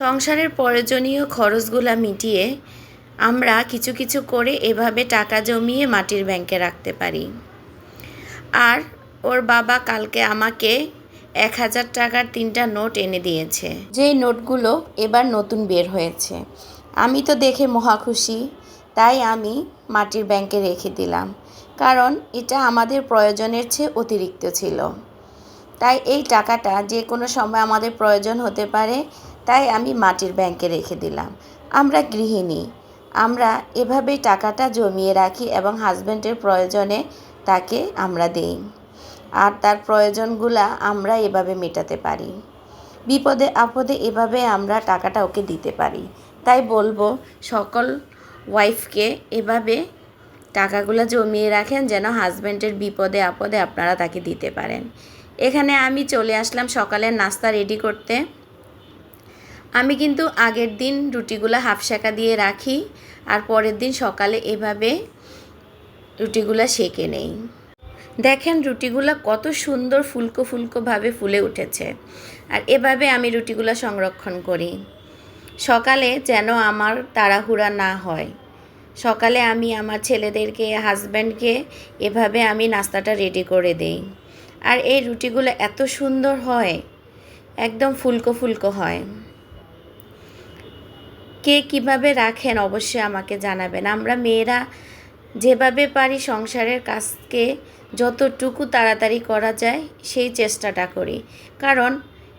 সংসারের প্রয়োজনীয় খরচগুলো মিটিয়ে আমরা কিছু কিছু করে এভাবে টাকা জমিয়ে মাটির ব্যাংকে রাখতে পারি। আর ওর বাবা কালকে আমাকে 1000 টাকার 3টা নোট এনে দিয়েছে, যেই নোটগুলো এবার নতুন বের হয়েছে। আমি তো দেখে মহা খুশি, তাই আমি মাটির ব্যাংকে রেখে দিলাম, কারণ এটা আমাদের প্রয়োজনের চেয়ে অতিরিক্ত ছিল। তাই এই টাকাটা যে কোনো সময় আমাদের প্রয়োজন হতে পারে, তাই আমি মাটির ব্যাংকে রেখে দিলাম। আমরা গৃহিণী, আমরা এভাবেই টাকাটা জমিয়ে রাখি এবং হাজব্যান্ডের প্রয়োজনে তাকে আমরা দেই, আর তার প্রয়োজনগুলা আমরা এভাবে মেটাতে পারি। বিপদে আপদে এভাবে আমরা টাকাটা ওকে দিতে পারি। তাই বলবো সকল ওয়াইফকে এভাবে টাকাগুলো জমিয়ে রাখেন, যেন হাজব্যান্ডের বিপদে আপদে আপনারা তাকে দিতে পারেন। এখানে আমি চলে আসলাম সকালের নাস্তা রেডি করতে। আমি কিন্তু আগের দিন রুটিগুলো হাফ সেকা দিয়ে রাখি, আর পরের দিন সকালে এভাবে রুটিগুলো সেঁকে নেই। দেখেন রুটিগুলো কত সুন্দর ফুলকো ফুলকোভাবে ফুলে উঠেছে। আর এভাবে আমি রুটিগুলো সংরক্ষণ করি, সকালে যেন আমার তাড়াহুড়া না হয়। সকালে আমি আমার ছেলেদেরকে, হাজব্যান্ডকে এভাবে আমি নাস্তাটা রেডি করে দেই। আর এই রুটিগুলো এত সুন্দর হয়, একদম ফুলকো ফুলকো হয়। কে কিভাবে রাখেন অবশ্যই আমাকে জানাবেন। আমরা মেয়েরা যেভাবে পারি সংসারের কাজকে যতটুকু তাড়াতাড়ি করা যায় সেই চেষ্টাটা করি, কারণ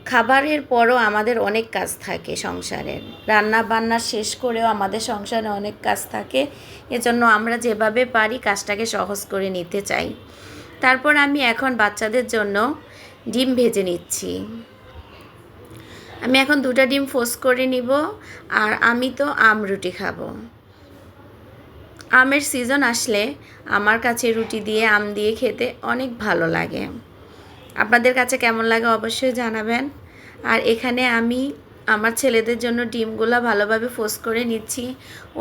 খাবারের পরও আমাদের অনেক কাজ থাকে সংসারের। রান্না বান্না শেষ করেও আমাদের সংসারে অনেক কাজ থাকে, এজন্য আমরা যেভাবে পারি কাজটাকে সহজ করে নিতে চাই। তারপর আমি এখন বাচ্চাদের জন্য ডিম ভেজে নিচ্ছি। আমি এখন 2টা ডিম ফোস করে নিব, আর আমি তো আম রুটি খাবো। আমের সিজন আসলে আমার কাছে রুটি দিয়ে আম দিয়ে খেতে অনেক ভালো লাগে। আপনাদের কাছে কেমন লাগে অবশ্যই জানাবেন। আর এখানে আমি আমার ছেলেদের জন্য ডিমগুলো ভালোভাবে ফোস করে নিচ্ছি।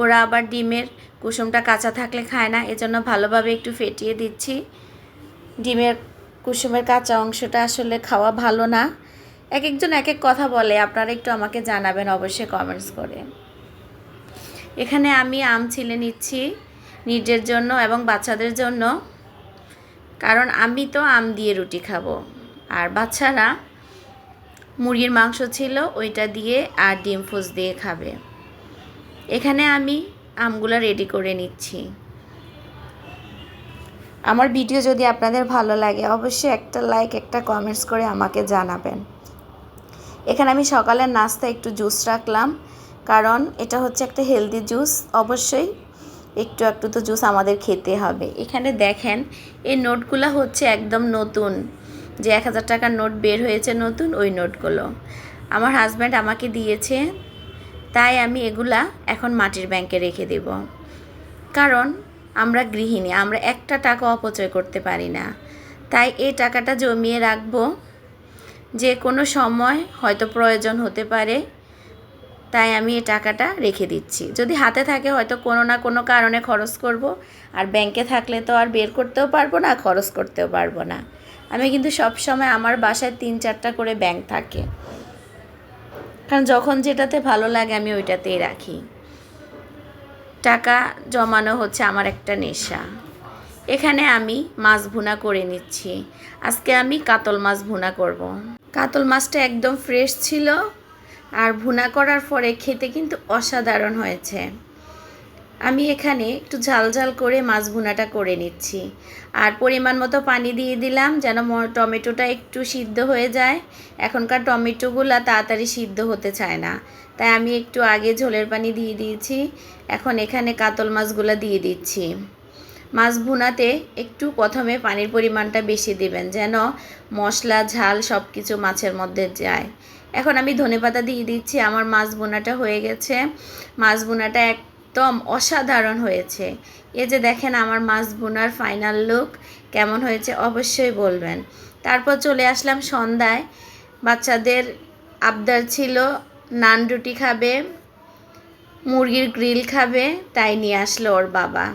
ওরা আবার ডিমের কুসুমটা কাঁচা থাকলে খায় না, এজন্য ভালোভাবে একটু ফেটিয়ে দিচ্ছি। ডিমের কুসুমের কাঁচা অংশটা আসলে খাওয়া ভালো না। এক একজন এক এক কথা বলে, আপনারা একটু আমাকে জানাবেন অবশ্যই কমেন্টস করে। এখানে আমি আম ছিলে নিচ্ছি নিজের জন্য এবং বাচ্চাদের জন্য, কারণ আমি তো আম দিয়ে রুটি খাবো, আর বাচ্চারা মুরগির মাংস ছিল ওইটা দিয়ে আর ডিম ফোস দিয়ে খাবে। এখানে আমি আমগুলো রেডি করে নিচ্ছি। আমার ভিডিও যদি আপনাদের ভালো লাগে অবশ্যই একটা লাইক, একটা কমেন্টস করে আমাকে জানাবেন। এখানে আমি সকালের নাস্তা একটু জুস রাখলাম, কারণ এটা হচ্ছে একটা হেলদি জুস। অবশ্যই একটু একটু তো জুস আমাদের খেতে হবে। এখানে দেখেন এই নোটগুলো হচ্ছে একদম নতুন, যে 1000 টাকার নোট বের হয়েছে নতুন, ওই নোটগুলো আমার হাজব্যান্ড আমাকে দিয়েছে। তাই আমি এগুলা এখন মাটির ব্যাংকে রেখে দেব, কারণ আমরা গৃহিণী, আমরা একটা টাকা অপচয় করতে পারি না। তাই এই টাকাটা জমিয়ে রাখবো, যে কোনো সময় হয়তো প্রয়োজন হতে পারে। তাই আমি এই টাকাটা রেখে দিচ্ছি। যদি হাতে থাকে হয়তো কোনো না কোনো কারণে খরচ করব, আর ব্যাংকে থাকলে তো আর বের করতেও পারবো না, খরচ করতেও পারবো না। আমি কিন্তু সব সময় আমার বাসায় 3-4টা করে ব্যাংক থাকে, কারণ যখন যেটাতে ভালো লাগে আমি ওইটাতেই রাখি। টাকা জমানো হচ্ছে আমার একটা নেশা। এখানে আমি মাছ ভুনা করে নিচ্ছি। আজকে আমি কাতল মাছ ভুনা করব। কাতল মাছটা একদম ফ্রেশ ছিল, আর ভুনা করার পরে খেতে কিন্তু অসাধারণ হয়েছে। আমি এখানে একটু ঝাল ঝাল করে মাছ ভুনাটা করে নিচ্ছি, আর পরিমাণ মতো পানি দিয়ে দিলাম, যেন টমেটোটা একটু সিদ্ধ হয়ে যায়। এখনকার টমেটোগুলো তাড়াতাড়ি সিদ্ধ হতে চায় না, তাই আমি একটু আগে ঝোলের পানি দিয়ে দিয়েছি। এখন এখানে কাতল মাছগুলো দিয়ে দিচ্ছি। মাছ ভুনাতে একটু প্রথমে পানির পরিমাণটা বেশি দিবেন, যেন মশলা ঝাল সব কিছু মাছের মধ্যে যায়। এখন আমি ধনেপাতা দিয়ে দিচ্ছি। আমার মাছ ভুনাটা হয়ে গেছে। মাছ ভুনাটা একদম অসাধারণ হয়েছে। এই যে দেখেন আমার মাছ ভুনার ফাইনাল লুক কেমন হয়েছে অবশ্যই বলবেন। তারপর চলে আসলাম সন্ধ্যায়। বাচ্চাদের আবদার ছিল নান রুটি খাবে, মুরগির গ্রিল খাবে, তাই নিয়ে আসলো ওর বাবা।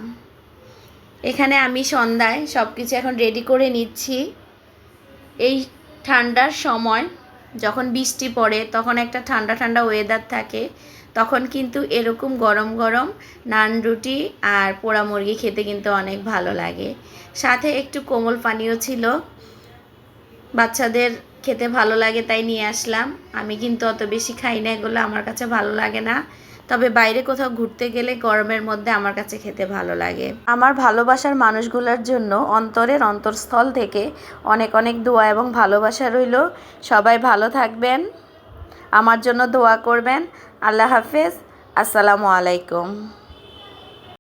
এখানে আমি সন্ধ্যায় সব কিছু এখন রেডি করে নিচ্ছি। এই ঠান্ডার সময় যখন বৃষ্টি পড়ে তখন একটা ঠান্ডা ঠান্ডা ওয়েদার থাকে, তখন কিন্তু এরকম গরম গরম নান রুটি আর পোড়া মুরগি খেতে কিন্তু অনেক ভালো লাগে। সাথে একটু কোমল পানীয় ছিল, বাচ্চাদের খেতে ভালো লাগে তাই নিয়ে আসলাম। আমি কিন্তু অত বেশি খাই না এগুলো, আমার কাছে ভালো লাগে না, তবে বাইরে কোথাও ঘুরতে গেলে গরমের মধ্যে আমার কাছে খেতে ভালো লাগে। আমার ভালোবাসার মানুষগুলোর জন্য অন্তরের অন্তরস্থল থেকে অনেক অনেক দোয়া এবং ভালোবাসা রইল। সবাই ভালো থাকবেন, আমার জন্য দোয়া করবেন। আল্লাহ হাফেজ, আসসালামু আলাইকুম।